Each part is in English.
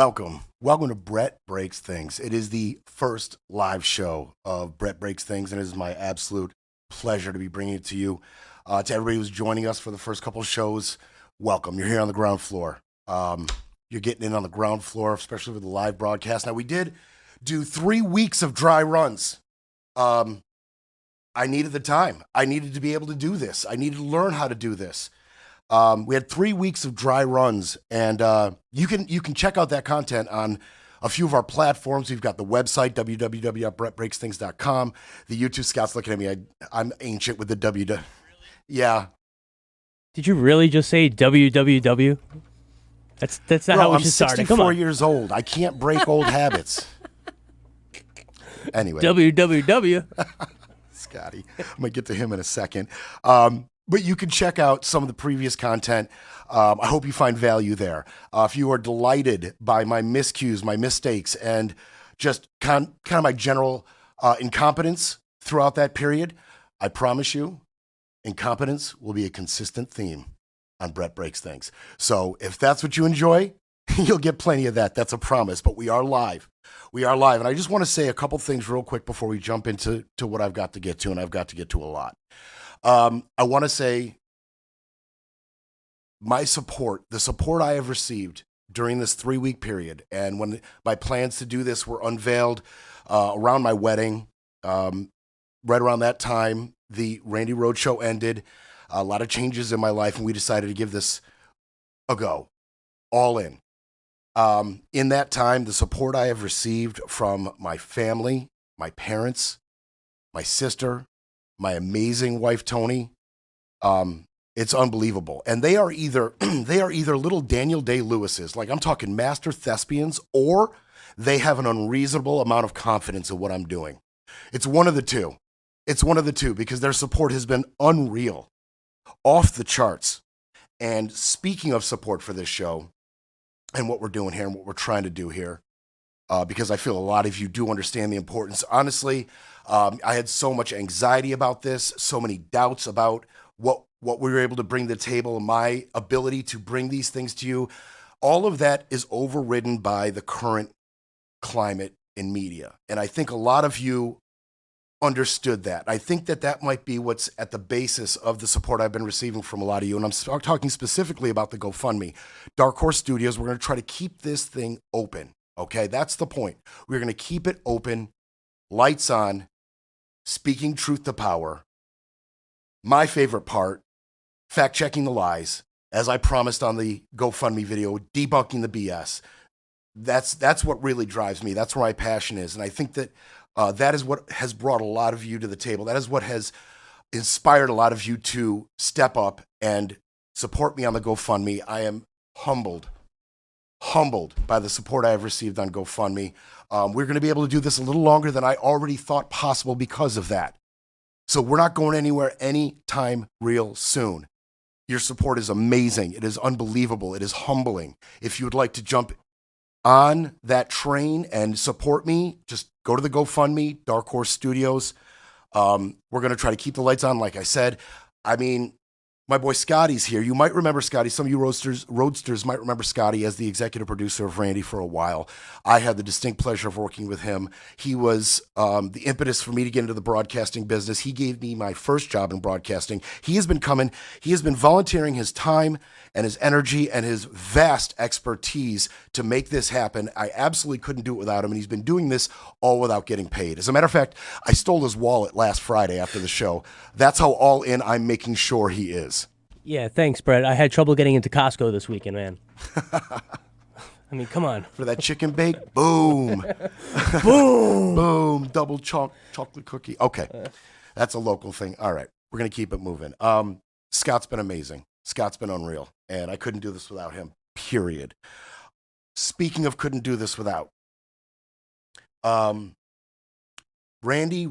Welcome to Brett Breaks Things. It is the first live show of Brett Breaks Things, and it is my absolute pleasure to be bringing it to you. To everybody who's joining us for the first couple of shows, welcome. You're here on the ground floor. You're getting in on the ground floor, especially with the live broadcast. Now, we did do 3 weeks of dry runs. I needed the time. I needed to be able to do this. I needed to learn how to do this. We had 3 weeks of dry runs, and you can check out that content on a few of our platforms. We've got the website, www.brettbreaksthings.com. The YouTube Scout's looking at me. I'm ancient with the W. Yeah. Did you really just say www? That's not how we should start it. Come on. I'm 64 years old. I can't break old habits. Anyway. www. Scotty. I'm going to get to him in a second. But you can check out some of the previous content. I hope you find value there. If you are delighted by my miscues, my mistakes, and just kind of my general incompetence throughout that period, I promise you, incompetence will be a consistent theme on Brett Breaks Things. So if that's what you enjoy, you'll get plenty of that. That's a promise. But we are live. We are live. And I just want to say a couple things real quick before we jump into what I've got to get to, and I've got to get to a lot. I want to say my support, the support I have received during this 3-week period, and when my plans to do this were unveiled around my wedding, right around that time, the Randy Roadshow ended, a lot of changes in my life, and we decided to give this a go, all in. In that time, the support I have received from my family, my parents, my sister, my amazing wife, Tony, it's unbelievable. And they are either little Daniel Day-Lewis's, like I'm talking master thespians, or they have an unreasonable amount of confidence in what I'm doing. It's one of the two. It's one of the two because their support has been unreal, off the charts. And speaking of support for this show and what we're doing here and what we're trying to do here, because I feel a lot of you do understand the importance. Honestly, I had so much anxiety about this, so many doubts about what we were able to bring to the table and my ability to bring these things to you. All of that is overridden by the current climate in media. And I think a lot of you understood that. I think that might be what's at the basis of the support I've been receiving from a lot of you. And I'm talking specifically about the GoFundMe. Dark Horse Studios, we're going to try to keep this thing open. Okay, that's the point. We're going to keep it open, lights on, speaking truth to power. My favorite part, fact-checking the lies, as I promised on the GoFundMe video, debunking the BS. That's what really drives me. That's where my passion is. And I think that that is what has brought a lot of you to the table. That is what has inspired a lot of you to step up and support me on the GoFundMe. I am humbled by the support I have received on GoFundMe. We're going to be able to do this a little longer than I already thought possible because of that. So we're not going anywhere anytime real soon. Your support is amazing. It is unbelievable. It is humbling. If you would like to jump on that train and support me, just go to the GoFundMe, Dark Horse Studios. We're going to try to keep the lights on, like I said. I mean, my boy Scotty's here. You might remember Scotty. Some of you roadsters might remember Scotty as the executive producer of Randy for a while. I had the distinct pleasure of working with him. He was the impetus for me to get into the broadcasting business. He gave me my first job in broadcasting. He has been volunteering his time and his energy and his vast expertise to make this happen. I absolutely couldn't do it without him, and he's been doing this all without getting paid. As a matter of fact, I stole his wallet last Friday after the show. That's how all in I'm making sure he is. Yeah, thanks, Brett. I had trouble getting into Costco this weekend, man. I mean, come on. For that chicken bake, boom. Boom. Boom, double chocolate cookie. Okay, that's a local thing. All right, we're going to keep it moving. Scott's been amazing. Scott's been unreal, and I couldn't do this without him, period. Speaking of couldn't do this without, Randy,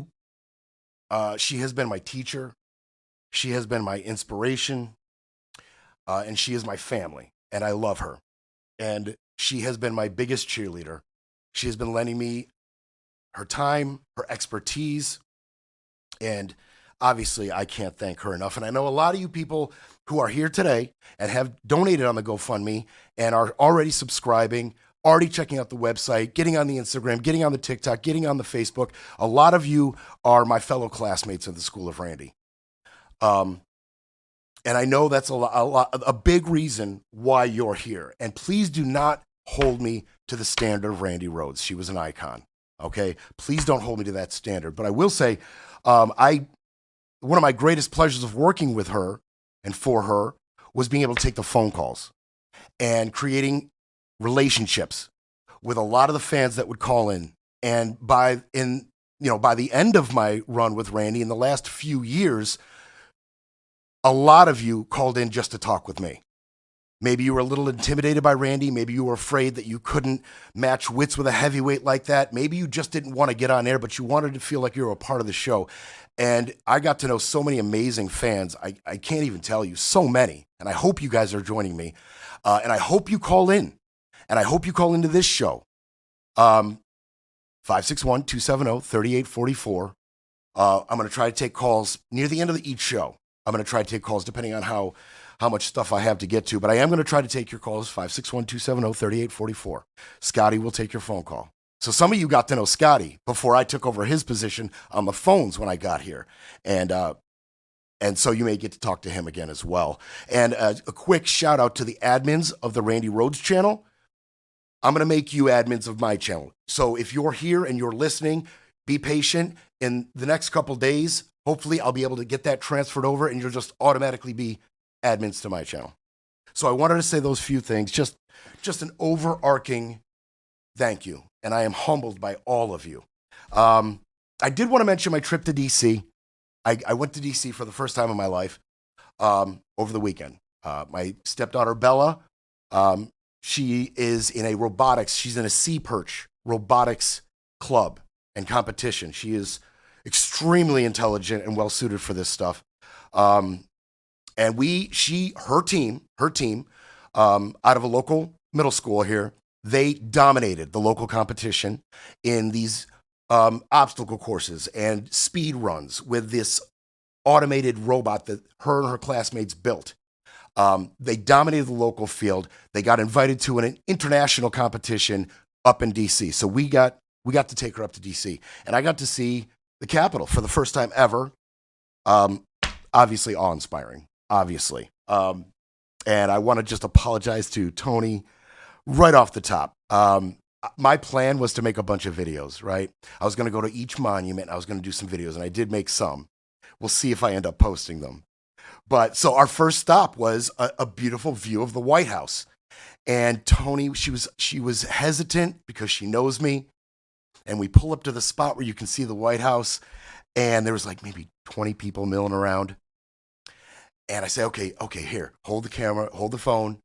she has been my teacher. She has been my inspiration, and she is my family, and I love her. And she has been my biggest cheerleader. She has been lending me her time, her expertise, and obviously I can't thank her enough. And I know a lot of you people who are here today and have donated on the GoFundMe and are already subscribing already checking out the website, getting on the Instagram, getting on the TikTok, getting on the Facebook. A lot of you are my fellow classmates in the School of Randy. And I know that's a big reason why you're here. And please do not hold me to the standard of Randy Rhodes. She was an icon. Okay, please don't hold me to that standard. But I will say, one of my greatest pleasures of working with her and for her was being able to take the phone calls and creating relationships with a lot of the fans that would call in. And by the end of my run with Randy in the last few years, a lot of you called in just to talk with me. Maybe you were a little intimidated by Randy. Maybe you were afraid that you couldn't match wits with a heavyweight like that. Maybe you just didn't want to get on air, but you wanted to feel like you were a part of the show. And I got to know so many amazing fans. I can't even tell you, so many. And I hope you guys are joining me. And I hope you call in. And I hope you call into this show. 561-270-3844. I'm going to try to take calls near the end of each show. I'm going to try to take calls depending on how much stuff I have to get to. But I am going to try to take your calls, 561-270-3844. Scotty will take your phone call. So some of you got to know Scotty before I took over his position on the phones when I got here. And so you may get to talk to him again as well. And a quick shout out to the admins of the Randy Rhodes channel. I'm going to make you admins of my channel. So if you're here and you're listening, be patient. In the next couple days, hopefully I'll be able to get that transferred over and you'll just automatically be admins to my channel. So I wanted to say those few things, just an overarching thank you. And I am humbled by all of you. I did want to mention my trip to D.C. I went to D.C. for the first time in my life over the weekend. My stepdaughter, Bella, she is in a robotics, she's in a sea perch robotics club and competition. She is extremely intelligent and well-suited for this stuff. And her team, out of a local middle school here, they dominated the local competition in these obstacle courses and speed runs with this automated robot that her and her classmates built. They dominated the local field. They got invited to an international competition up in D.C. So we got to take her up to D.C. And I got to see the Capitol for the first time ever. Obviously awe-inspiring, obviously. And I want to just apologize to Tony right off the top. My plan was to make a bunch of videos, right? I was going to go to each monument. I was going to do some videos, and I did make some. We'll see if I end up posting them. But so our first stop was a beautiful view of the White House. And Tony, she was hesitant because she knows me. And we pull up to the spot where you can see the White House. And there was like maybe 20 people milling around. And I say, okay, here, hold the camera, hold the phone,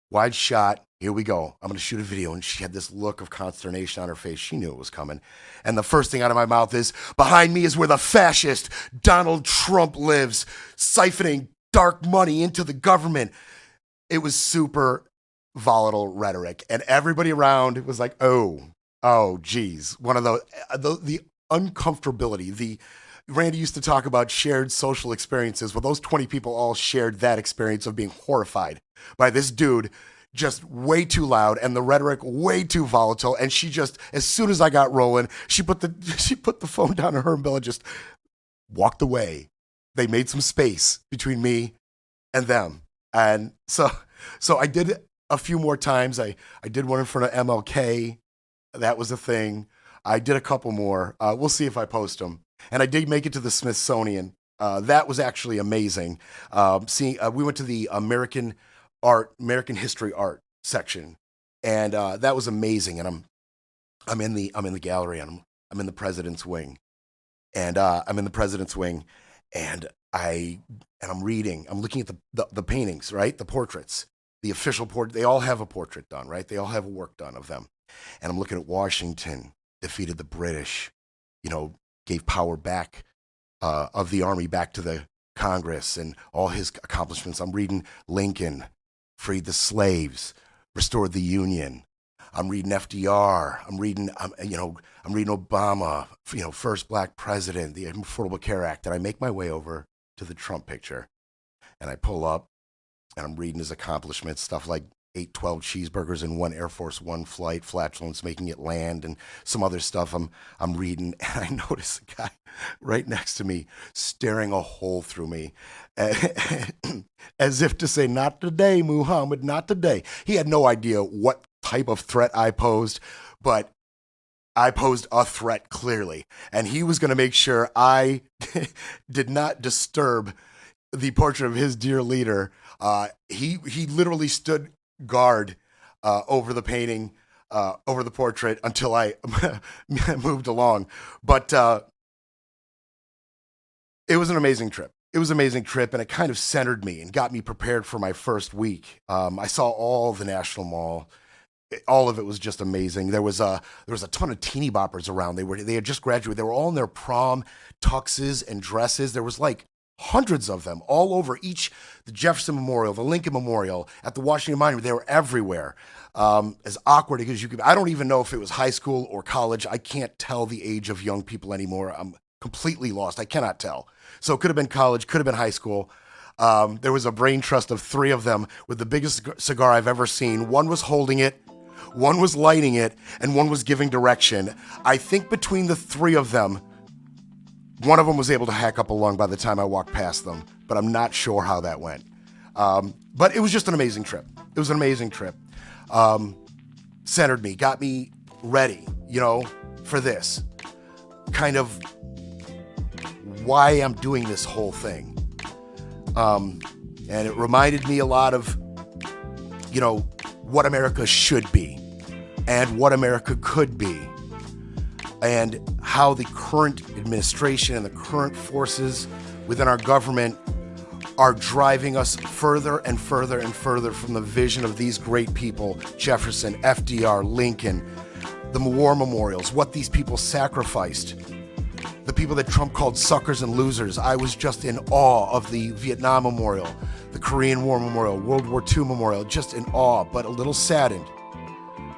wide shot. Here we go. I'm going to shoot a video. And she had this look of consternation on her face. She knew it was coming. And the first thing out of my mouth is, behind me is where the fascist Donald Trump lives, siphoning dark money into the government. It was super volatile rhetoric. And everybody around was like, oh, geez. One of the uncomfortability, Randy used to talk about shared social experiences. Well, those 20 people all shared that experience of being horrified by this dude, just way too loud and the rhetoric way too volatile. And she just, as soon as I got rolling, she put the phone down and her and Bella just walked away. They made some space between me and them. And so I did a few more times. I did one in front of MLK. That was a thing. I did a couple more. We'll see if I post them. And I did make it to the Smithsonian. That was actually amazing. We went to the American History Art section, and that was amazing. And I'm in the gallery, and I'm in the president's wing, and I'm reading. I'm looking at the paintings, right? The portraits, the official portrait. They all have a portrait done, right? They all have work done of them. And I'm looking at Washington defeated the British, gave power back of the army back to the Congress and all his accomplishments. I'm reading Lincoln freed the slaves, restored the Union. I'm reading FDR. I'm reading Obama, first black president, the Affordable Care Act. And I make my way over to the Trump picture, and I pull up, and I'm reading his accomplishments, stuff like ate 12 cheeseburgers in one Air Force One flight, flatulence making it land, and some other stuff I'm reading, and I notice a guy right next to me staring a hole through me, as if to say, "Not today, Muhammad, not today." He had no idea what type of threat I posed, but I posed a threat clearly, and he was going to make sure I did not disturb the portrait of his dear leader. He literally stood guard over the painting, over the portrait until I moved along. But it was an amazing trip. It was an amazing trip, and it kind of centered me and got me prepared for my first week. I saw all the National Mall. All of it was just amazing. There was a ton of teeny boppers around. They had just graduated. They were all in their prom tuxes and dresses. There was like hundreds of them all over the Jefferson Memorial, the Lincoln Memorial, at the Washington Monument. They were everywhere. As awkward as you could. I don't even know if it was high school or college. I can't tell the age of young people anymore. I'm completely lost. I cannot tell. So it could have been college, could have been high school. There was a brain trust of 3 of them with the biggest cigar I've ever seen. One was holding it, one was lighting it, and one was giving direction. I think between the 3 of them, one of them was able to hack up a lung by the time I walked past them, but I'm not sure how that went. But it was just an amazing trip. It was an amazing trip. Centered me, got me ready, for this. Kind of why I'm doing this whole thing. And it reminded me a lot of, what America should be and what America could be, and how the current administration and the current forces within our government are driving us further and further and further from the vision of these great people, Jefferson, FDR, Lincoln, the war memorials, what these people sacrificed, the people that Trump called suckers and losers. I was just in awe of the Vietnam Memorial, the Korean War Memorial, World War II Memorial, just in awe, but a little saddened,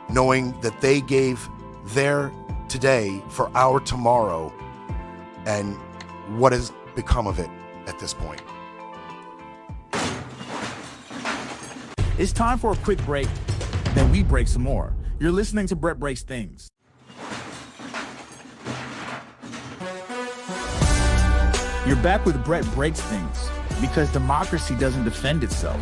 knowing that they gave their today for our tomorrow, and what has become of it at this point. It's time for a quick break, then we break some more. You're listening to Brett Breaks Things. You're back with Brett Breaks Things, because democracy doesn't defend itself.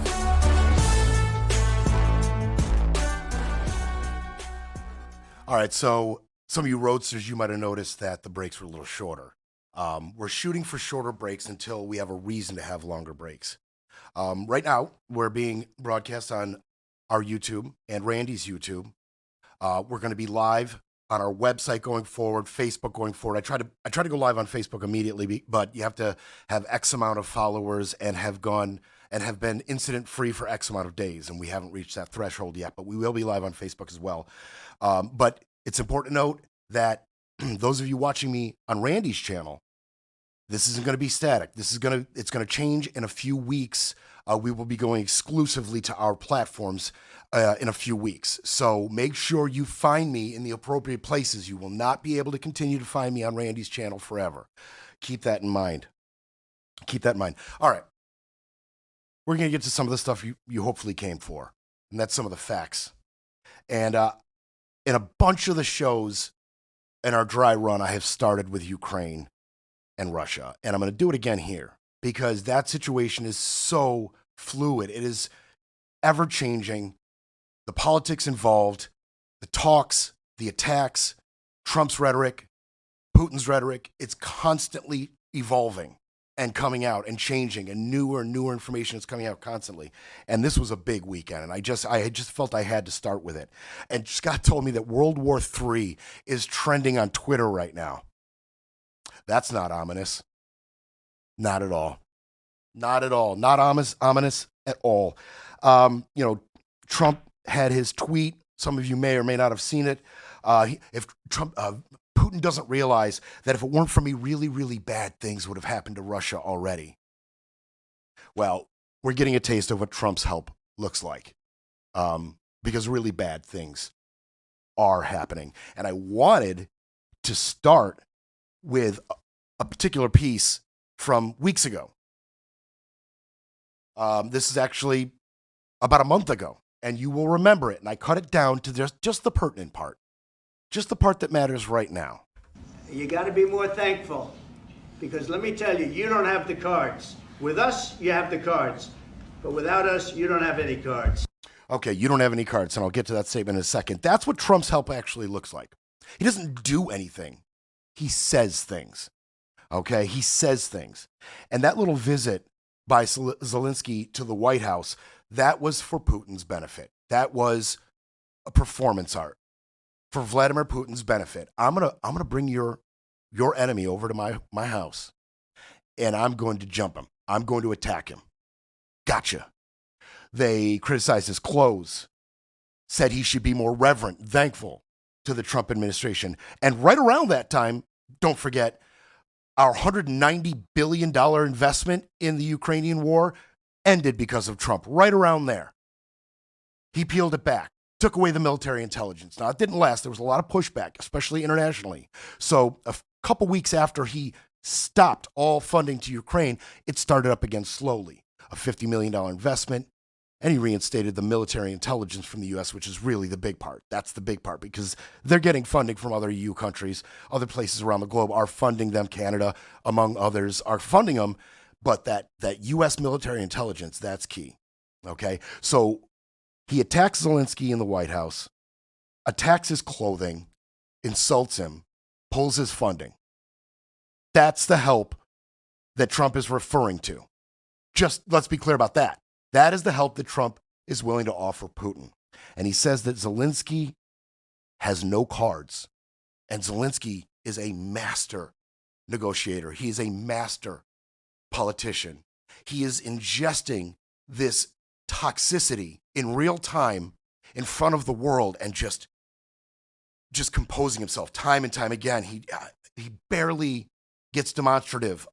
All right, so some of you roadsters, you might have noticed that the breaks were a little shorter. We're shooting for shorter breaks until we have a reason to have longer breaks. Right now, we're being broadcast on our YouTube and Randy's YouTube. We're going to be live on our website going forward, Facebook going forward. I try to go live on Facebook immediately, but you have to have X amount of followers and have been incident free for X amount of days, and we haven't reached that threshold yet. But we will be live on Facebook as well. But it's important to note that those of you watching me on Randy's channel, this isn't going to be static. It's going to change in a few weeks. We will be going exclusively to our platforms in a few weeks. So make sure you find me in the appropriate places. You will not be able to continue to find me on Randy's channel forever. Keep that in mind. Keep that in mind. All right. We're going to get to some of the stuff you hopefully came for, and that's some of the facts. And in a bunch of the shows in our dry run, I have started with Ukraine and Russia. And I'm going to do it again here because that situation is so fluid. It is ever changing. The politics involved, the talks, the attacks, Trump's rhetoric, Putin's rhetoric, it's constantly evolving and coming out and changing, and newer information is coming out constantly. And this was a big weekend, and I just felt I had to start with it. And Scott told me that World War III is trending on Twitter right now. That's not ominous. Not at all. Not at all. Not ominous at all. Trump had his tweet. Some of you may or may not have seen it. If Putin doesn't realize that if it weren't for me, really, really bad things would have happened to Russia already. Well, we're getting a taste of what Trump's help looks like, because really bad things are happening. And I wanted to start with a particular piece from weeks ago. This is actually about a month ago. and you will remember it. And I cut it down to just the pertinent part, just the part that matters right now. You got to be more thankful, because let me tell you, you don't have the cards. With us, you have the cards, but without us, you don't have any cards. Okay, you don't have any cards, and I'll get to that statement in a second. That's what Trump's help actually looks like. He doesn't do anything. He says things. Okay, he says things. And that little visit by Zelensky to the White House, that was for Putin's benefit. That was a performance art for Vladimir Putin's benefit. I'm gonna bring your enemy over to my house, and I'm going to jump him. I'm going to attack him. Gotcha. They criticized his clothes, said he should be more reverent, thankful to the Trump administration. And right around that time, don't forget, our $190 billion investment in the Ukrainian war ended because of Trump. Right around there. He peeled it back, took away the military intelligence. Now, it didn't last. There was a lot of pushback, especially internationally. So a couple weeks after he stopped all funding to Ukraine, it started up again slowly. A $50 million investment. And he reinstated the military intelligence from the U.S., which is really the big part. That's the big part, because they're getting funding from other EU countries. Other places around the globe are funding them. Canada, among others, are funding them. But that U.S. military intelligence, that's key. Okay? So he attacks Zelensky in the White House, attacks his clothing, insults him, pulls his funding. That's the help that Trump is referring to. Just let's be clear about that. That is the help that Trump is willing to offer Putin. And he says that Zelensky has no cards. And Zelensky is a master negotiator. He is a master politician. He is ingesting this toxicity in real time in front of the world and just composing himself time and time again. He barely gets demonstrative.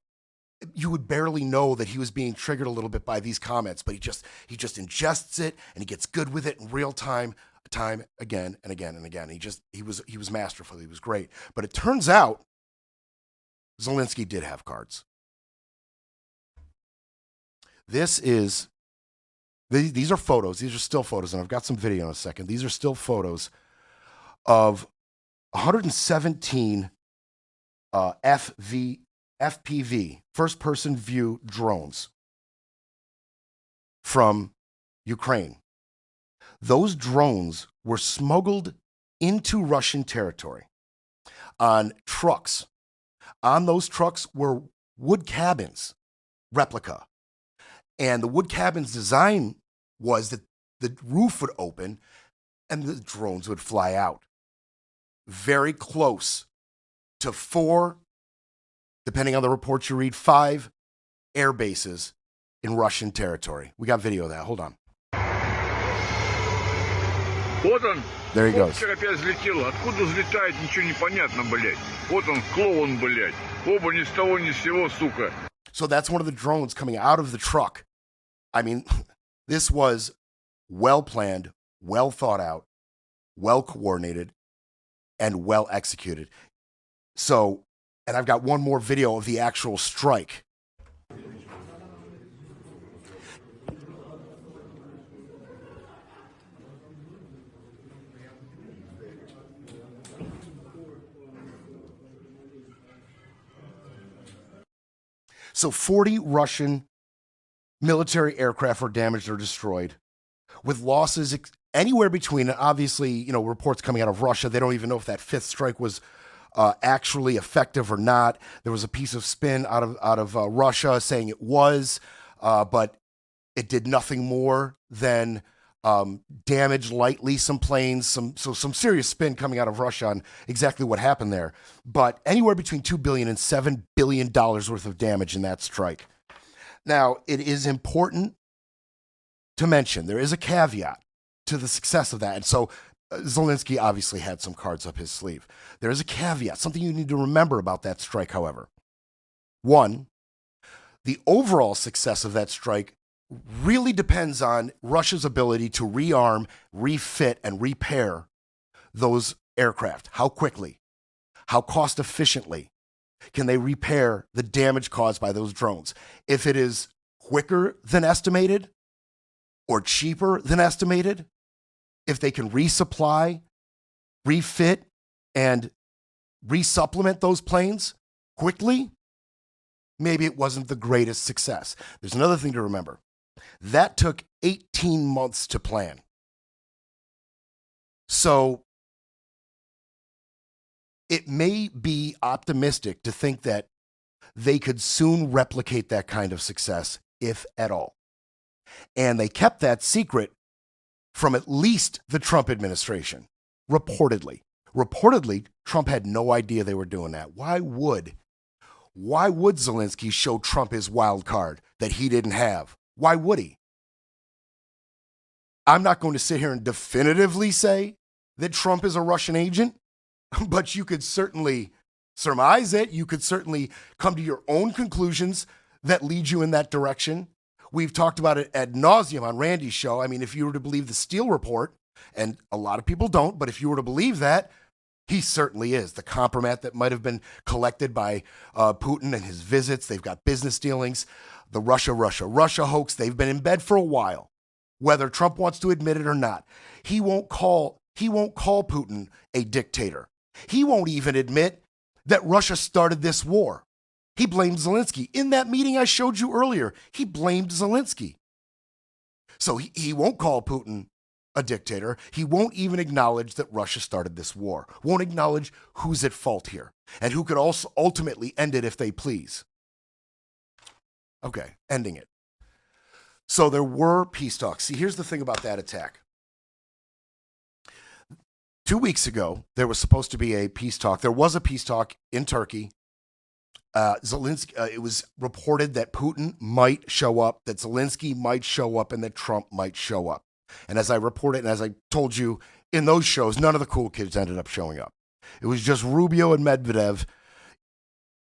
You would barely know that he was being triggered a little bit by these comments, but he just ingests it and he gets good with it in real time again and again and again. He was masterful. He was great. But it turns out Zelensky did have cards. These are photos. These are still photos, and I've got some video in a second. These are still photos of 117 FPV, first-person view drones from Ukraine. Those drones were smuggled into Russian territory on trucks. On those trucks were wood cabins, replica. And the wood cabin's design was that the roof would open and the drones would fly out. Very close to 4, depending on the reports you read, 5 air bases in Russian territory. We got video of that. Hold on. Вот он. There he goes. Опять взлетел. Откуда взлетает, ничего не понятно, блядь. Вот он, клоун, блядь. Оба ни с того ни с сего, сука. So that's one of the drones coming out of the truck. I mean, this was well planned, well thought out, well coordinated, and well executed. So, and I've got one more video of the actual strike. So 40 Russian military aircraft were damaged or destroyed, with losses anywhere between, obviously, reports coming out of Russia. They don't even know if that 5th strike was actually effective or not. There was a piece of spin out of Russia saying it was, but it did nothing more than damage lightly some planes, some serious spin coming out of Russia on exactly what happened there. But anywhere between $2 billion and $7 billion worth of damage in that strike. Now, it is important to mention, there is a caveat to the success of that. And so Zelensky obviously had some cards up his sleeve. There is a caveat, something you need to remember about that strike, however. One, the overall success of that strike really depends on Russia's ability to rearm, refit, and repair those aircraft. How quickly? How cost efficiently can they repair the damage caused by those drones? If it is quicker than estimated or cheaper than estimated, if they can resupply, refit, and resupplement those planes quickly, maybe it wasn't the greatest success. There's another thing to remember. That took 18 months to plan. So it may be optimistic to think that they could soon replicate that kind of success, if at all. And they kept that secret from at least the Trump administration, reportedly. Reportedly, Trump had no idea they were doing that. Why would Zelensky show Trump his wild card that he didn't have? Why would he? I'm not going to sit here and definitively say that Trump is a Russian agent, but you could certainly surmise it. You could certainly come to your own conclusions that lead you in that direction. We've talked about it ad nauseum on Randy's show. I mean, if you were to believe the Steele report, and a lot of people don't, but if you were to believe that, he certainly is. The compromat that might have been collected by Putin and his visits, they've got business dealings, the Russia hoax, they've been in bed for a while, whether Trump wants to admit it or not. He won't call Putin a dictator. He won't even admit that Russia started this war. He blamed Zelensky. In that meeting I showed you earlier, he blamed Zelensky. So he won't call Putin a dictator. He won't even acknowledge that Russia started this war. Won't acknowledge who's at fault here and who could also ultimately end it if they please. Okay, ending it. So there were peace talks. See, here's the thing about that attack. 2 weeks ago, there was supposed to be a peace talk. There was a peace talk in Turkey. Zelensky, it was reported that Putin might show up, that Zelensky might show up, and that Trump might show up. And as I reported, and as I told you in those shows, none of the cool kids ended up showing up. It was just Rubio and Medvedev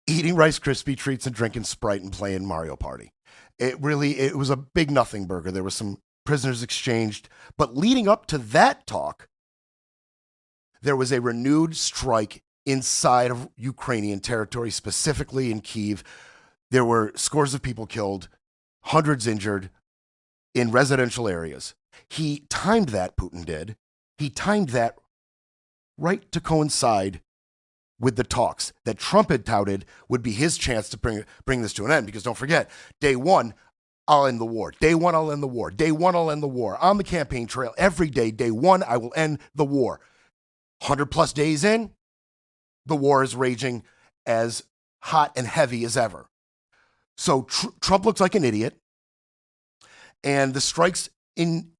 eating Rice Krispie treats and drinking Sprite and playing Mario Party. It was a big nothing burger. There was some prisoners exchanged. But leading up to that talk, there was a renewed strike inside of Ukrainian territory, specifically in Kyiv. There were scores of people killed, hundreds injured in residential areas. He timed that, Putin did. He timed that right to coincide with the talks that Trump had touted would be his chance to bring this to an end. Because don't forget, day one, I'll end the war. Day one, I'll end the war. Day one, I'll end the war. On the campaign trail, every day, day one, I will end the war. 100 plus days in, the war is raging as hot and heavy as ever. So Trump looks like an idiot. And the strikes in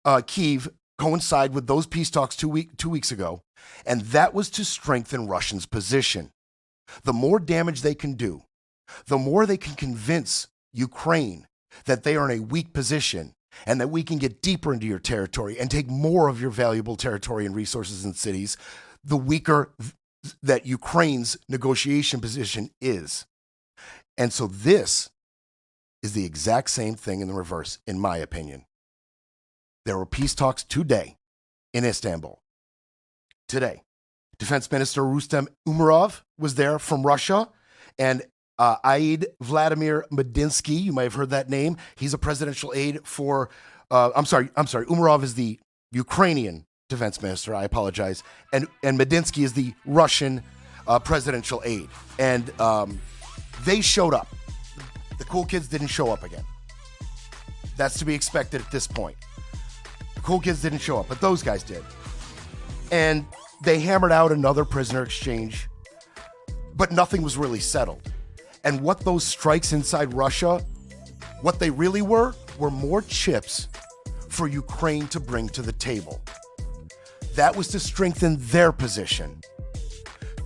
Kyiv coincide with those peace talks 2 weeks ago. And that was to strengthen Russians' position. The more damage they can do, the more they can convince Ukraine that they are in a weak position and that we can get deeper into your territory and take more of your valuable territory and resources and cities, the weaker that Ukraine's negotiation position is. And so this is the exact same thing in the reverse, in my opinion. There were peace talks today in Istanbul. Today, Defense Minister Rustem Umerov was there from Russia, and Aid Vladimir Medinsky, you might have heard that name. He's a presidential aide for, Umerov is the Ukrainian defense minister, I apologize, and Medinsky is the Russian presidential aide. And they showed up. The cool kids didn't show up again. That's to be expected at this point. The cool kids didn't show up, but those guys did. And they hammered out another prisoner exchange, but nothing was really settled. And what those strikes inside Russia, what they really were more chips for Ukraine to bring to the table. That was to strengthen their position,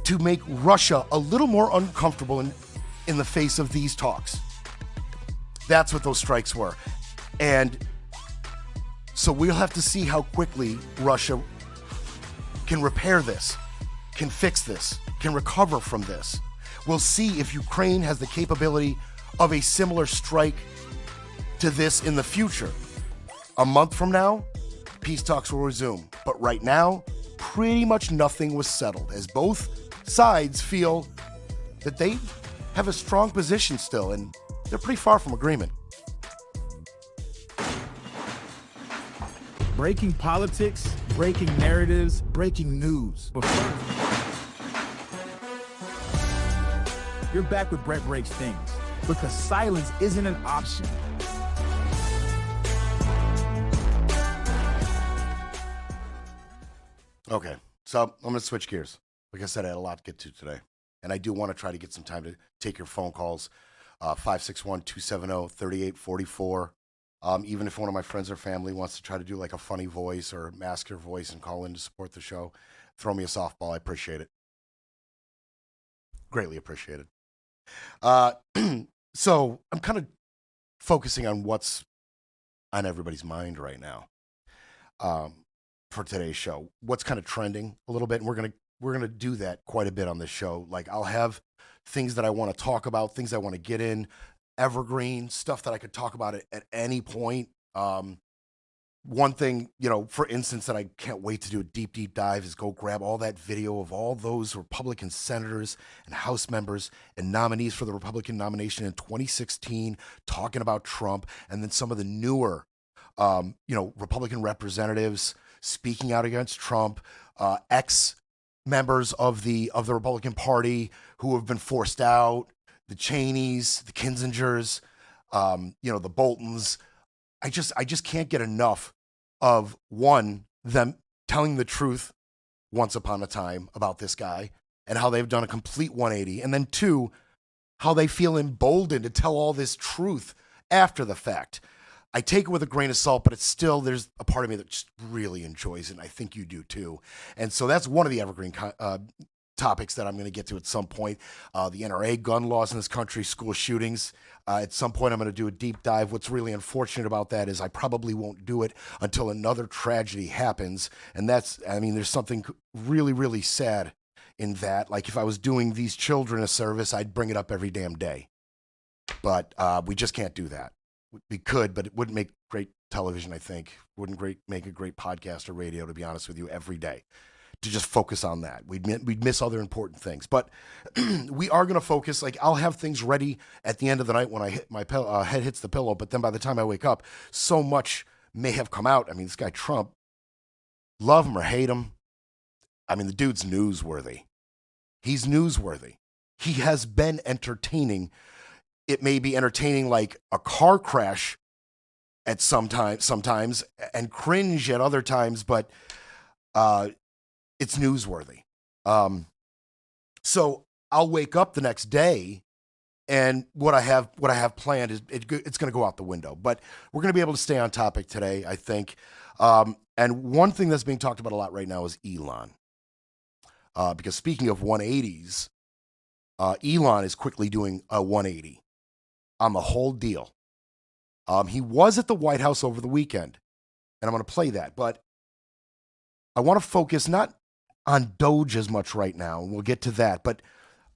to make Russia a little more uncomfortable in the face of these talks. That's what those strikes were. And so we'll have to see how quickly Russia can repair this, can fix this, can recover from this. We'll see if Ukraine has the capability of a similar strike to this in the future. A month from now, peace talks will resume. But right now, pretty much nothing was settled, as both sides feel that they have a strong position still, and they're pretty far from agreement. Breaking politics, Breaking narratives, breaking news. But you're back with Brett Breaks Things, because silence isn't an option. Okay, so I'm going to switch gears. Like I said, I had a lot to get to today. And I do want to try to get some time to take your phone calls, 561-270-3844. Even if one of my friends or family wants to try to do like a funny voice or mask your voice and call in to support the show, throw me a softball. I appreciate it. Greatly appreciated. So I'm kind of focusing on what's on everybody's mind right now for today's show. What's kind of trending a little bit, and we're gonna do that quite a bit on this show. Like, I'll have things that I want to talk about, things I want to get in, evergreen stuff that I could talk about at any point. One thing, for instance, that I can't wait to do a deep dive is go grab all that video of all those Republican senators and House members and nominees for the Republican nomination in 2016 talking about Trump, and then some of the newer, Republican representatives speaking out against Trump, ex-members of the Republican Party who have been forced out, the Cheneys, the Kinsingers, the Boltons. I just can't get enough of, one, them telling the truth once upon a time about this guy and how they've done a complete 180. And then two, how they feel emboldened to tell all this truth after the fact. I take it with a grain of salt, but it's still, there's a part of me that just really enjoys it, and I think you do too. And so that's one of the evergreen topics that I'm going to get to at some point. The NRA, gun laws in this country, school shootings. At some point, I'm going to do a deep dive. What's really unfortunate about that is I probably won't do it until another tragedy happens. And there's something really, really sad in that. Like, if I was doing these children a service, I'd bring it up every damn day. But we just can't do that. We could, but it wouldn't make great television, I think. Wouldn't make a great podcast or radio, to be honest with you, every day. To just focus on that. We'd miss other important things. But we are going to focus. Like, I'll have things ready at the end of the night when I hit my head hits the pillow. But then by the time I wake up, so much may have come out. I mean, this guy Trump, love him or hate him, I mean, the dude's newsworthy. He's newsworthy. He has been entertaining. It may be entertaining like a car crash at sometimes, and cringe at other times, but it's newsworthy. So I'll wake up the next day, and what I have planned is it's going to go out the window. But we're going to be able to stay on topic today, I think. And one thing that's being talked about a lot right now is Elon. Because speaking of 180s, Elon is quickly doing a 180 on the whole deal. He was at the White House over the weekend, and I'm going to play that. But I want to focus not on Doge as much right now, and we'll get to that. But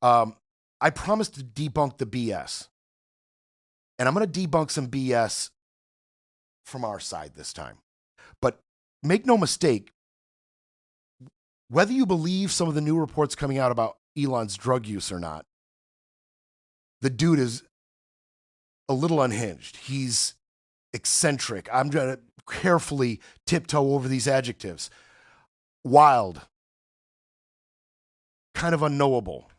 I promised to debunk the BS. And I'm going to debunk some BS from our side this time. But make no mistake, whether you believe some of the new reports coming out about Elon's drug use or not, the dude is a little unhinged. He's eccentric. I'm going to carefully tiptoe over these adjectives. Wild. Kind of unknowable.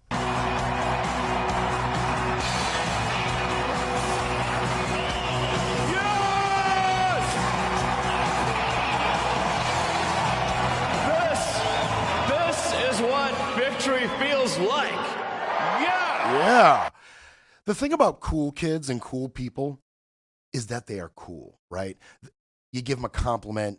Feels like. Yeah. The thing about cool kids and cool people is that they are cool, right? You give them a compliment,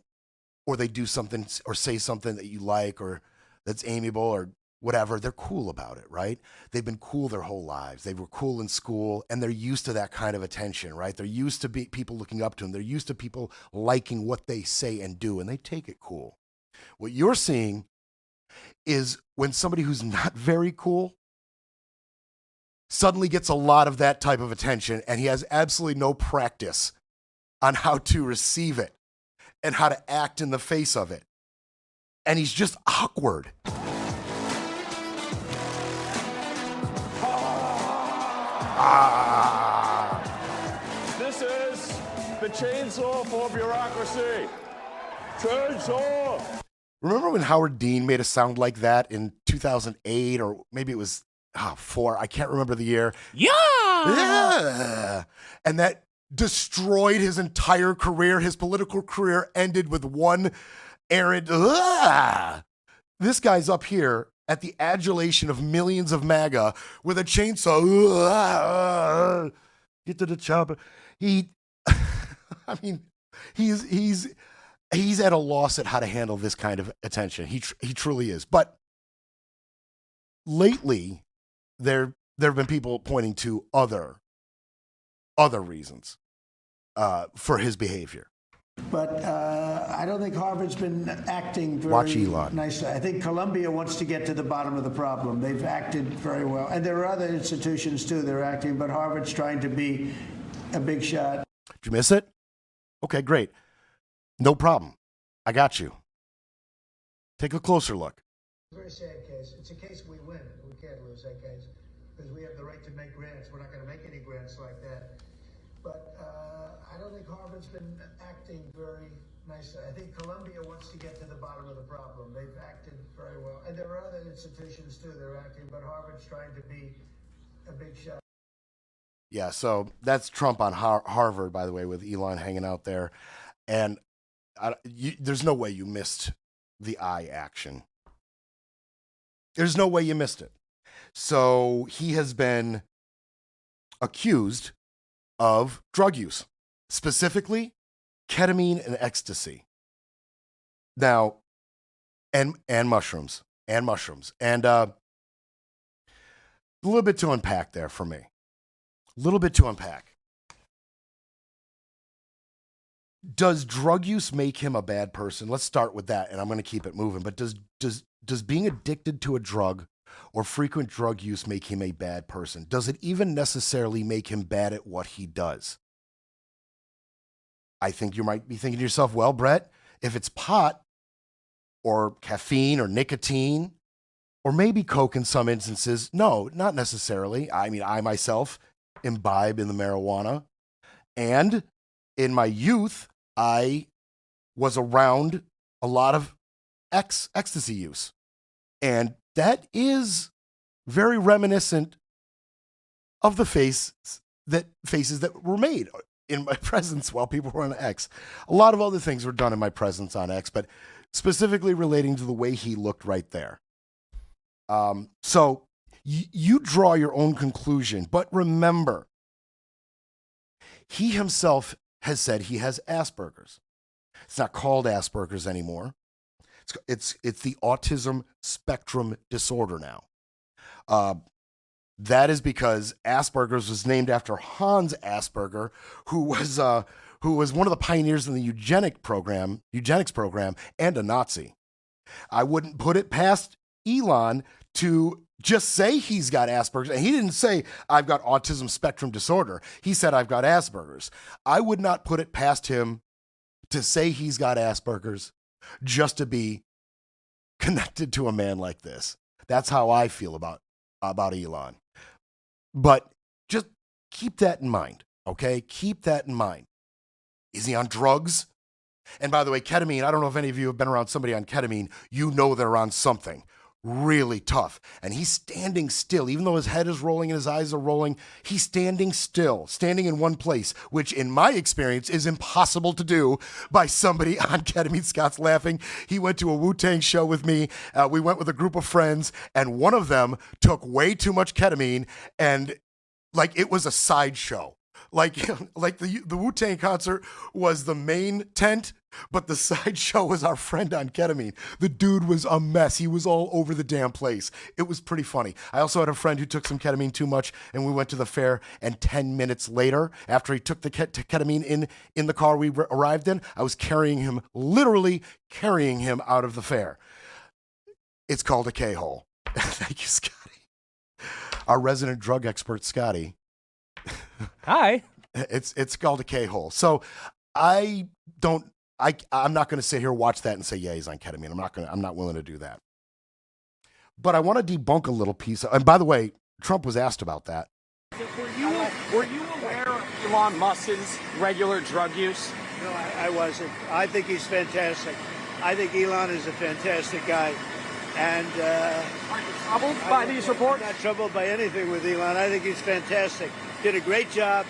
or they do something or say something that you like or that's amiable or whatever. They're cool about it, right? They've been cool their whole lives. They were cool in school, and they're used to that kind of attention, right? They're used to people looking up to them. They're used to people liking what they say and do, and they take it cool. What you're seeing is when somebody who's not very cool suddenly gets a lot of that type of attention, and he has absolutely no practice on how to receive it and how to act in the face of it. And he's just awkward. This is the chainsaw for bureaucracy. Chainsaw! Remember when Howard Dean made a sound like that in 2008, or maybe it was 4? I can't remember the year. Yeah. And that destroyed his entire career. His political career ended with one errant. This guy's up here at the adulation of millions of MAGA with a chainsaw. Get to the chopper. I mean, he's at a loss at how to handle this kind of attention. He truly is. But lately, there have been people pointing to other reasons for his behavior. But I don't think Harvard's been acting Watch very Elon. nicely. I think Columbia wants to get to the bottom of the problem. They've acted very well. And there are other institutions, too, that are acting, but Harvard's trying to be a big shot. Did you miss it? Okay, great. No problem. I got you. Take a closer look. It's a very sad case. It's a case we win. We can't lose that case because we have the right to make grants. We're not going to make any grants like that. But I don't think Harvard's been acting very nicely. I think Columbia wants to get to the bottom of the problem. They've acted very well. And there are other institutions, too, that are acting, but Harvard's trying to be a big shot. Yeah, so that's Trump on Harvard, by the way, with Elon hanging out there. And there's no way you missed the eye action. There's no way you missed it. So he has been accused of drug use, specifically ketamine and ecstasy. Now, and mushrooms. And a little bit to unpack there for me. A little bit to unpack. Does drug use make him a bad person? Let's start with that, and I'm going to keep it moving. But does being addicted to a drug or frequent drug use make him a bad person? Does it even necessarily make him bad at what he does? I think you might be thinking to yourself, well, Brett, if it's pot or caffeine or nicotine or maybe coke in some instances, no, not necessarily. I mean, I myself imbibe in the marijuana. And in my youth, I was around a lot of ecstasy use. And that is very reminiscent of the faces that were made in my presence while people were on X. A lot of other things were done in my presence on X, but specifically relating to the way he looked right there. So you draw your own conclusion, but remember, he himself has said he has Asperger's. It's not called Asperger's anymore. It's the autism spectrum disorder now. That is because Asperger's was named after Hans Asperger, who was one of the pioneers in the eugenics program, and a Nazi. I wouldn't put it past Elon to just say he's got Asperger's. And he didn't say, I've got autism spectrum disorder. He said, I've got Asperger's. I would not put it past him to say he's got Asperger's just to be connected to a man like this. That's how I feel about Elon. But just keep that in mind, okay? Keep that in mind. Is he on drugs? And by the way, ketamine, I don't know if any of you have been around somebody on ketamine. You know they're on something really tough. And he's standing still. Even though his head is rolling and his eyes are rolling, he's standing still, standing in one place, which in my experience is impossible to do by somebody on ketamine. Scott's laughing. He went to a Wu-Tang show with me. We went with a group of friends, and one of them took way too much ketamine, and like it was a sideshow. Like the Wu-Tang concert was the main tent, but the sideshow was our friend on ketamine. The dude was a mess. He was all over the damn place. It was pretty funny. I also had a friend who took some ketamine too much, and we went to the fair, and 10 minutes later, after he took the ketamine in the car we arrived in, I was literally carrying him out of the fair. It's called a K-hole. Thank you, Scotty. Our resident drug expert, Scotty. Hi. It's called a K-hole. So I'm not going to sit here, watch that and say, yeah, he's on ketamine. I'm not willing to do that. But I want to debunk a little piece. And by the way, Trump was asked about that. Were you aware of Elon Musk's regular drug use? No, I wasn't. I think he's fantastic. I think Elon is a fantastic guy. And Are you troubled by these reports? I'm not troubled by anything with Elon. I think he's fantastic. Did a great job.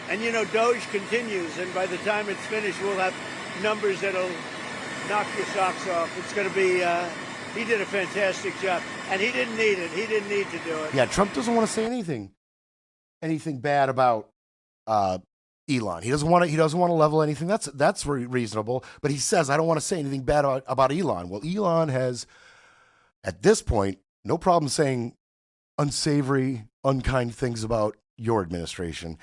And, you know, Doge continues. And by the time it's finished, we'll have numbers that'll knock your socks off. It's going to be, he did a fantastic job. And he didn't need it. He didn't need to do it. Yeah, Trump doesn't want to say anything bad about Elon. He doesn't want to level anything. That's reasonable. But he says, I don't want to say anything bad about Elon. Well, Elon has, at this point, no problem saying unsavory, unkind things about your administration.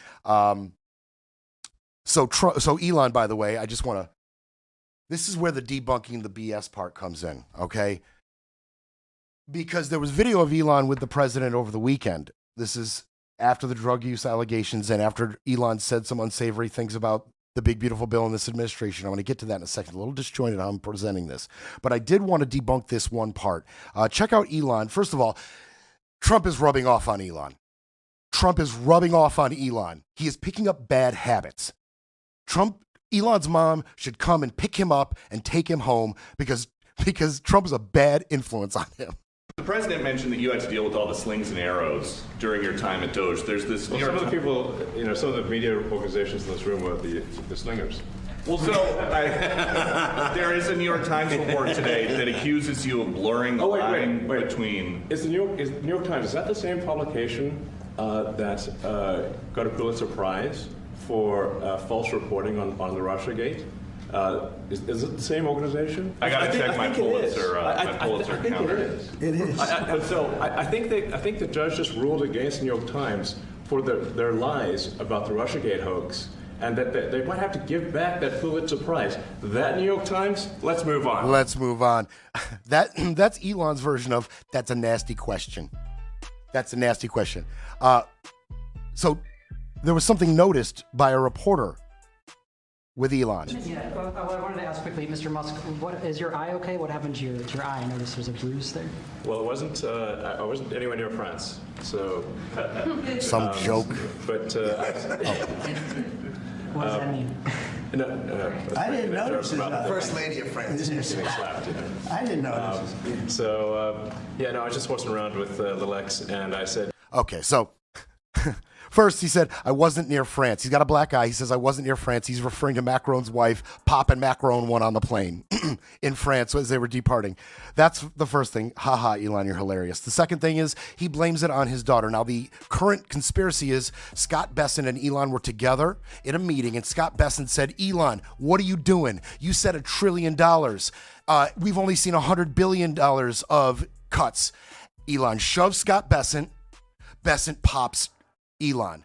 So Elon, by the way, I just want to, this is where the debunking the BS part comes in, okay? Because there was video of Elon with the president over the weekend. This is after the drug use allegations and after Elon said some unsavory things about the big, beautiful bill in this administration. I'm going to get to that in a second. A little disjointed how I'm presenting this. But I did want to debunk this one part. Check out Elon. First of all, Trump is rubbing off on Elon. Trump is rubbing off on Elon. He is picking up bad habits. Elon's mom should come and pick him up and take him home because Trump is a bad influence on him. The president mentioned that you had to deal with all the slings and arrows during your time at Doge. There's this. Well, some of the people, some of the media organizations in this room were the slingers. Well, so there is a New York Times report today that accuses you of blurring the line between. Is the New York Times, is that the same publication that got a Pulitzer Prize for false reporting on the Russiagate? Is it the same organization? I got to check my Pulitzer. My Pulitzer I think counter. it is. I think the judge just ruled against the New York Times for their lies about the Russiagate hoax, and that they might have to give back that Pulitzer Prize. That New York Times. Let's move on. Let's move on. That's Elon's version of that's a nasty question. That's a nasty question. So there was something noticed by a reporter with Elon. Yeah, I wanted to ask quickly, Mr. Musk, what is your eye okay? What happened to your eye? I noticed there's a bruise there. Well, it wasn't. I wasn't anywhere near France, so. Some joke. But. What does that mean? No, I didn't notice it. First lady of France. Slapped, I didn't notice it. So, I was just walking around with little X, and I said. Okay, so. First, he said, I wasn't near France. He's got a black eye. He says, I wasn't near France. He's referring to Macron's wife, popping Macron one on the plane in France as they were departing. That's the first thing. Ha ha, Elon, you're hilarious. The second thing is he blames it on his daughter. Now, the current conspiracy is Scott Bessent and Elon were together in a meeting, and Scott Bessent said, Elon, what are you doing? You said $1 trillion. We've only seen $100 billion of cuts. Elon shoves Scott Bessent. Bessent pops Elon.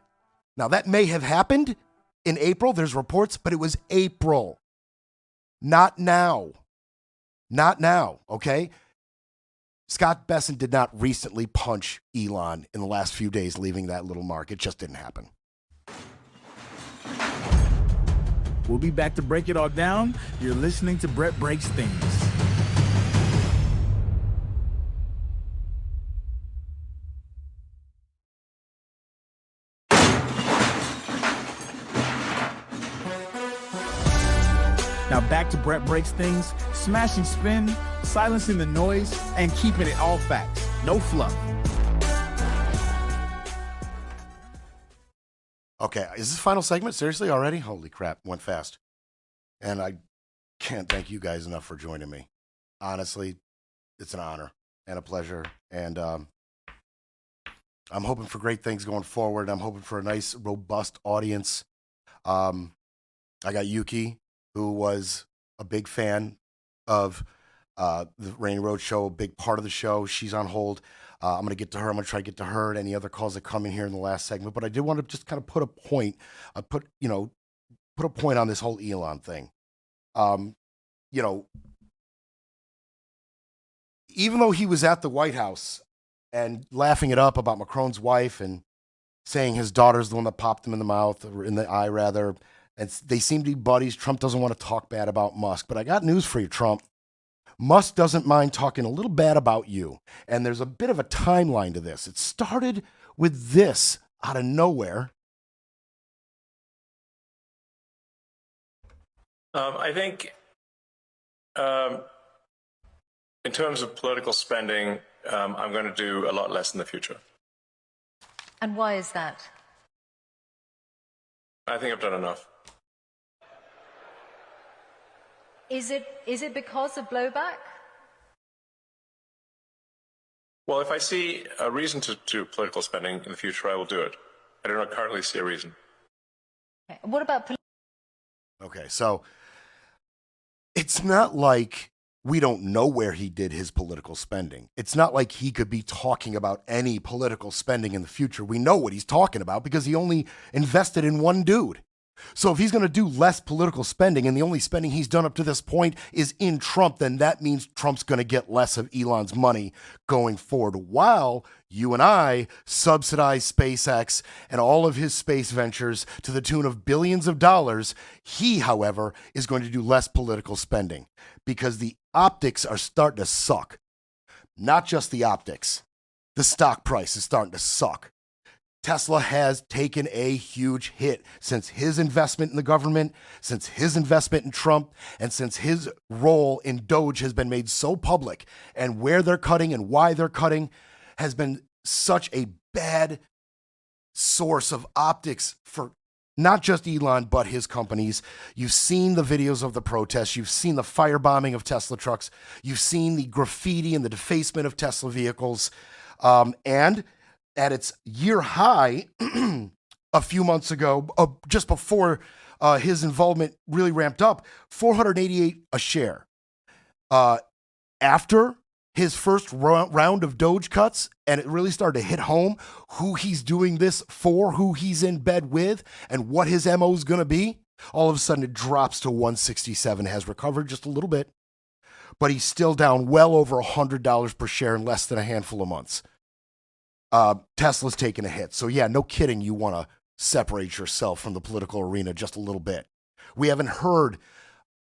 Now, that may have happened in April. There's reports, but it was April. Not now. Not now, okay? Scott Bessent did not recently punch Elon in the last few days, leaving that little mark. It just didn't happen. We'll be back to break it all down. You're listening to Brett Breaks Things. Now back to Brett Breaks Things, smashing spin, silencing the noise, and keeping it all facts, no fluff. Okay, is this final segment? Seriously, already? Holy crap, went fast. And I can't thank you guys enough for joining me. Honestly, it's an honor and a pleasure. And I'm hoping for great things going forward. I'm hoping for a nice, robust audience. I got Yuki, who was a big fan of the Rainy Road show, a big part of the show. She's on hold. I'm going to get to her. I'm going to try to get to her and any other calls that come in here in the last segment. But I did want to just kind of put a point, put a point on this whole Elon thing. Even though he was at the White House and laughing it up about Macron's wife and saying his daughter's the one that popped him in the mouth, or in the eye rather, and they seem to be buddies. Trump doesn't want to talk bad about Musk. But I got news for you, Trump. Musk doesn't mind talking a little bad about you. And there's a bit of a timeline to this. It started with this out of nowhere. I think In terms of political spending, I'm going to do a lot less in the future. And why is that? I think I've done enough. Is it because of blowback? Well, if I see a reason to do political spending in the future, I will do it. I do not currently see a reason. Okay. What about Okay, so it's not like we don't know where he did his political spending. It's not like he could be talking about any political spending in the future. We know what he's talking about because he only invested in one dude. So if he's going to do less political spending and the only spending he's done up to this point is in Trump, then that means Trump's going to get less of Elon's money going forward, while you and I subsidize SpaceX and all of his space ventures to the tune of billions of dollars. He, however, is going to do less political spending because the optics are starting to suck. Not just the optics. The stock price is starting to suck. Tesla has taken a huge hit since his investment in the government, since his investment in Trump, and since his role in Doge has been made so public, and where they're cutting and why they're cutting has been such a bad source of optics for not just Elon, but his companies. You've seen the videos of the protests. You've seen the firebombing of Tesla trucks. You've seen the graffiti and the defacement of Tesla vehicles. And at its year high a few months ago, just before his involvement really ramped up, 488 a share. After his first round of Doge cuts, and it really started to hit home who he's doing this for, who he's in bed with, and what his MO is going to be, all of a sudden it drops to 167, has recovered just a little bit, but he's still down well over $100 per share in less than a handful of months. Tesla's taking a hit. So yeah, no kidding, you want to separate yourself from the political arena just a little bit. We haven't heard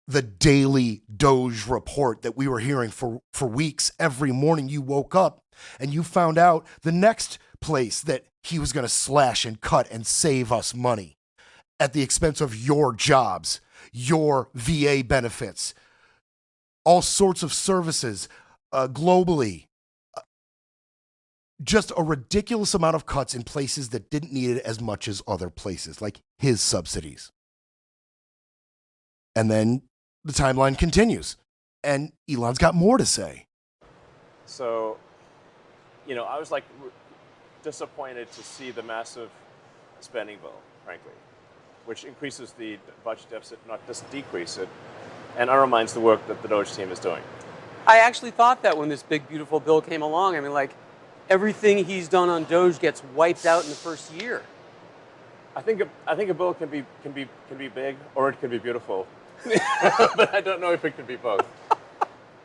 the daily Doge report that we were hearing for weeks. Every morning you woke up and you found out the next place that he was going to slash and cut and save us money at the expense of your jobs, your VA benefits, all sorts of services globally. Just a ridiculous amount of cuts in places that didn't need it as much as other places, like his subsidies. And then the timeline continues, and Elon's got more to say. So, I was like disappointed to see the massive spending bill, frankly, which increases the budget deficit, not just decrease it, and undermines the work that the Doge team is doing. I actually thought that when this big, beautiful bill came along. I mean, everything he's done on Doge gets wiped out in the first year. I think a bill can be big or it can be beautiful, but I don't know if it can be both.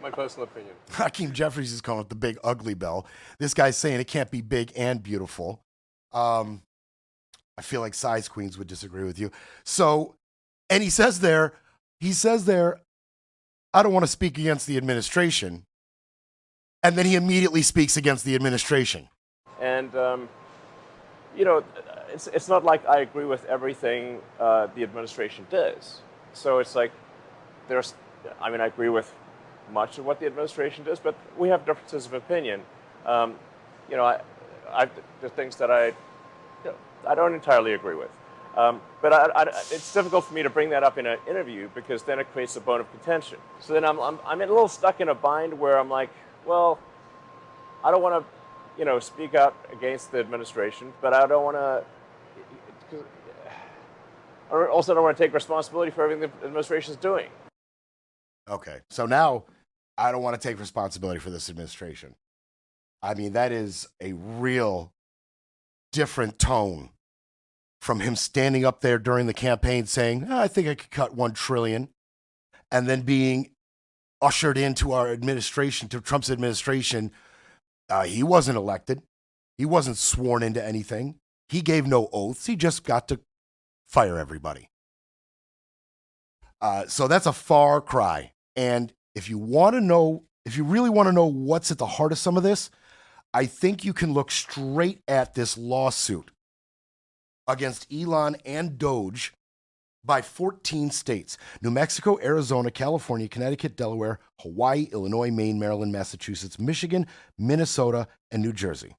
My personal opinion. Hakeem Jeffries is calling it the big ugly bill. This guy's saying it can't be big and beautiful. I feel like size queens would disagree with you. So, and he says there, I don't want to speak against the administration. And then he immediately speaks against the administration. And, it's not like I agree with everything the administration does. So it's like I agree with much of what the administration does, but we have differences of opinion. There are things that I don't entirely agree with. But it's difficult for me to bring that up in an interview because then it creates a bone of contention. So then I'm a little stuck in a bind where I'm like, well, I don't want to, speak out against the administration, but I don't want to. I also don't want to take responsibility for everything the administration is doing. Okay, so now I don't want to take responsibility for this administration. I mean, that is a real different tone from him standing up there during the campaign saying, I think I could cut $1 trillion, and then being ushered into our administration, to Trump's administration. He wasn't elected. He wasn't sworn into anything. He gave no oaths. He just got to fire everybody. So that's a far cry. And if you really want to know what's at the heart of some of this, I think you can look straight at this lawsuit against Elon and Doge by 14 states: New Mexico, Arizona, California, Connecticut, Delaware, Hawaii, Illinois, Maine, Maryland, Massachusetts, Michigan, Minnesota, and New Jersey.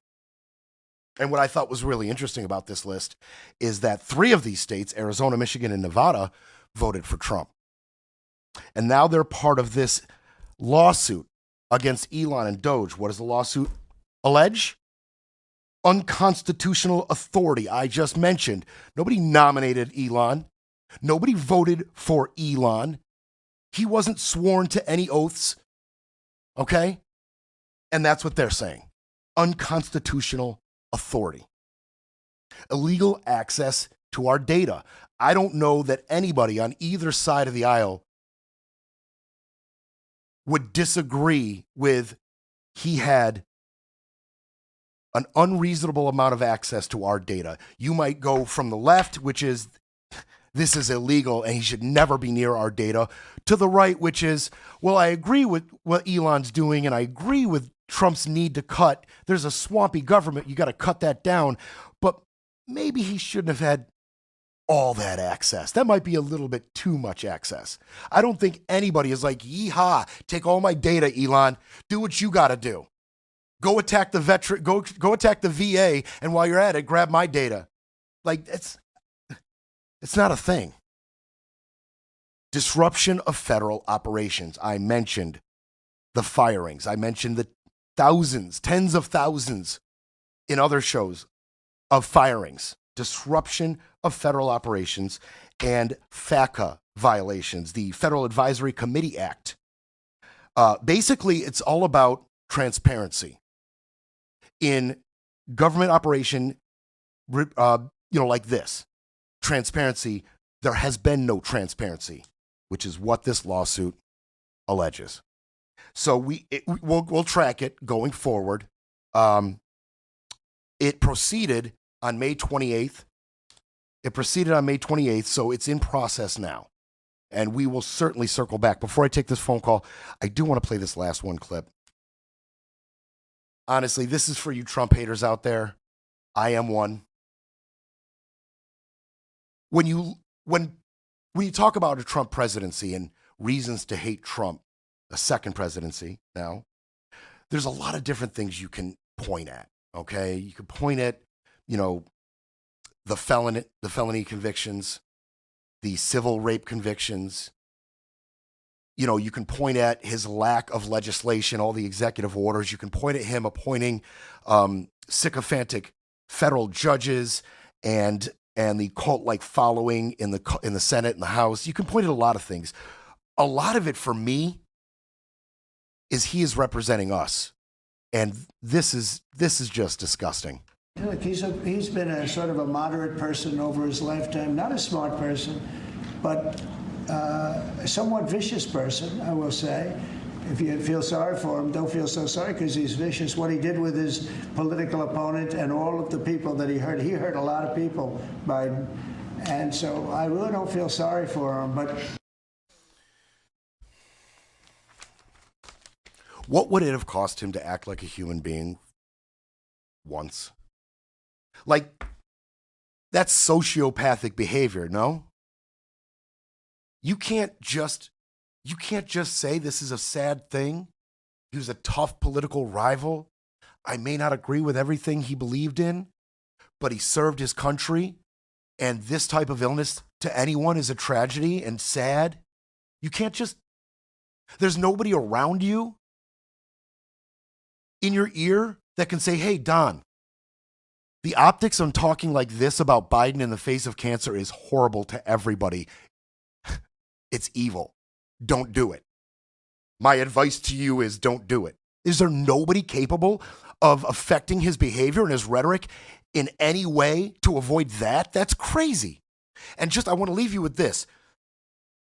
And what I thought was really interesting about this list is that 3 of these states, Arizona, Michigan, and Nevada, voted for Trump. And now they're part of this lawsuit against Elon and Doge. What does the lawsuit allege? Unconstitutional authority. I just mentioned. Nobody nominated Elon. Nobody voted for Elon. He wasn't sworn to any oaths. Okay? And that's what they're saying. Unconstitutional authority. Illegal access to our data. I don't know that anybody on either side of the aisle would disagree with he had an unreasonable amount of access to our data. You might go from the left, which is this is illegal and he should never be near our data, to the right, which is, well, I agree with what Elon's doing and I agree with Trump's need to cut. There's a swampy government. You got to cut that down. But maybe he shouldn't have had all that access. That might be a little bit too much access. I don't think anybody is like, yeehaw, take all my data, Elon. Do what you got to do. Go attack the veteran, go attack the VA, and while you're at it, grab my data. Like, it's not a thing. Disruption of federal operations. I mentioned the firings. I mentioned the thousands, tens of thousands in other shows of firings. Disruption of federal operations and FACA violations, the Federal Advisory Committee Act. Basically, it's all about transparency in government operation, like this. Transparency, there has been no transparency, which is what this lawsuit alleges. So we'll track it going forward. It proceeded on May 28th. So it's in process now. And we will certainly circle back. Before I take this phone call, I do want to play this last one clip. Honestly, this is for you Trump haters out there. I am one. When you talk about a Trump presidency and reasons to hate Trump, a second presidency now, there's a lot of different things you can point at, okay? You can point at, the felony convictions, the civil rape convictions. You can point at his lack of legislation, all the executive orders. You can point at him appointing sycophantic federal judges and the cult-like following in the Senate and the House. You can point at a lot of things. A lot of it for me is he is representing us, and this is just disgusting. Look, he's been a sort of a moderate person over his lifetime, not a smart person, but a somewhat vicious person, I will say. If you feel sorry for him, don't feel so sorry because he's vicious. What he did with his political opponent and all of the people that he hurt a lot of people, Biden. And so I really don't feel sorry for him, but... What would it have cost him to act like a human being once? Like, that's sociopathic behavior, no? You can't just say this is a sad thing. He was a tough political rival. I may not agree with everything he believed in, but he served his country, and this type of illness to anyone is a tragedy and sad. You can't just... There's nobody around you in your ear that can say, hey, Don, the optics on talking like this about Biden in the face of cancer is horrible to everybody. It's evil. Don't do it. My advice to you is don't do it. Is there nobody capable of affecting his behavior and his rhetoric in any way to avoid that? That's crazy. And I want to leave you with this.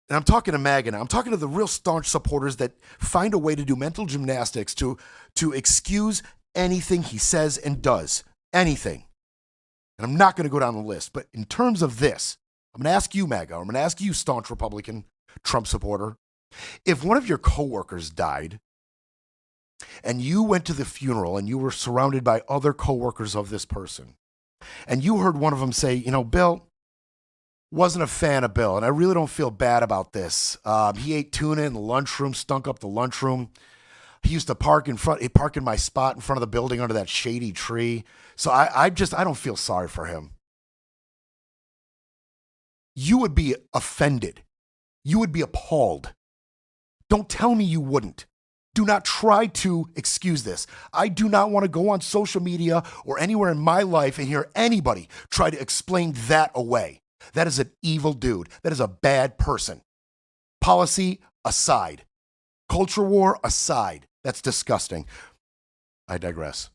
And I'm talking to MAGA now. I'm talking to the real staunch supporters that find a way to do mental gymnastics to excuse anything he says and does. Anything. And I'm not going to go down the list. But in terms of this, I'm going to ask you, MAGA, I'm going to ask you, staunch Republican Trump supporter, if one of your coworkers died and you went to the funeral and you were surrounded by other coworkers of this person, and you heard one of them say, Bill, wasn't a fan of Bill, and I really don't feel bad about this. He ate tuna in the lunchroom, stunk up the lunchroom. He used to park in my spot in front of the building under that shady tree. So I don't feel sorry for him. You would be offended. You would be appalled. Don't tell me you wouldn't. Do not try to excuse this. I do not want to go on social media or anywhere in my life and hear anybody try to explain that away. That is an evil dude. That is a bad person. Policy aside. Culture war aside. That's disgusting. I digress.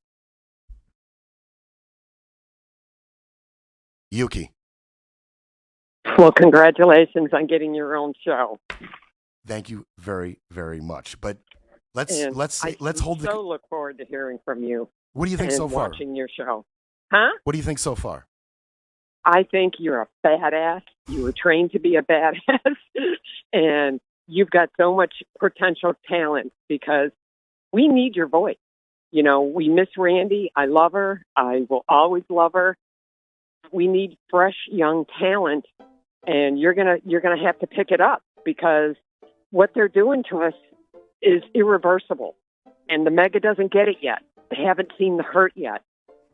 Yuki. Well, congratulations on getting your own show. Thank you very, very much. But let's hold the. So look forward to hearing from you. What do you think so far? Watching your show, huh? What do you think so far? I think you're a badass. You were trained to be a badass, and you've got so much potential talent because we need your voice. You know, we miss Randy. I love her. I will always love her. We need fresh, young talent, and you're gonna have to pick it up because what they're doing to us is irreversible, and the mega doesn't get it yet. They haven't seen the hurt yet.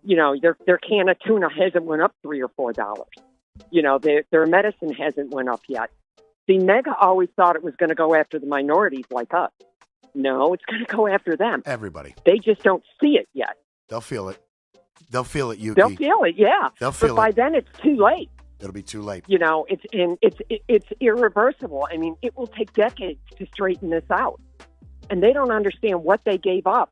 You know, their can of tuna hasn't went up $3 or $4. You know, their medicine hasn't went up yet. The mega always thought it was going to go after the minorities like us. No, it's going to go after them. Everybody. They just don't see it yet. They'll feel it. They'll feel it, Yuki. They'll feel it, yeah. They'll feel it. But by then, it's too late. It'll be too late. You know, it's irreversible. I mean, it will take decades to straighten this out. And they don't understand what they gave up,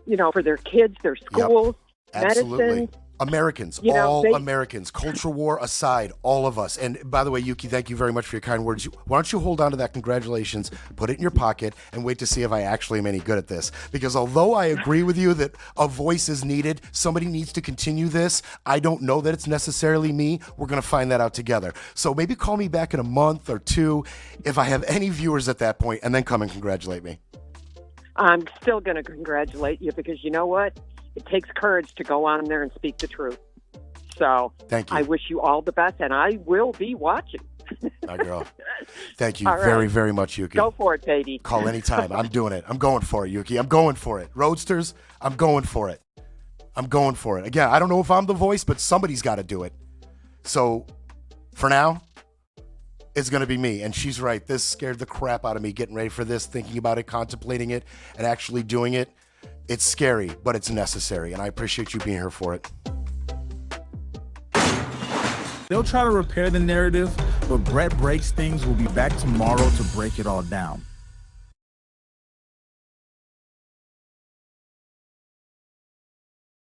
you know, for their kids, their schools, Absolutely. medicine. Americans, Americans, culture war aside, all of us. And by the way, Yuki, thank you very much for your kind words. Why don't you hold on to that congratulations, put it in your pocket, and wait to see if I actually am any good at this. Because although I agree with you that a voice is needed, somebody needs to continue this, I don't know that it's necessarily me. We're going to find that out together. So maybe call me back in a month or two if I have any viewers at that point, and then come and congratulate me. I'm still going to congratulate you because you know what? It takes courage to go on there and speak the truth. So thank you. I wish you all the best, and I will be watching. My girl. Thank you All right. very, very much, Yuki. Go for it, baby. Call anytime. I'm doing it. I'm going for it, Yuki. I'm going for it. Roadsters, I'm going for it. I'm going for it. Again, I don't know if I'm the voice, but somebody's got to do it. So for now, it's going to be me. And she's right. This scared the crap out of me getting ready for this, thinking about it, contemplating it, and actually doing it. It's scary, but it's necessary, and I appreciate you being here for it. They'll try to repair the narrative, but Brett Breaks Things will be back tomorrow to break it all down.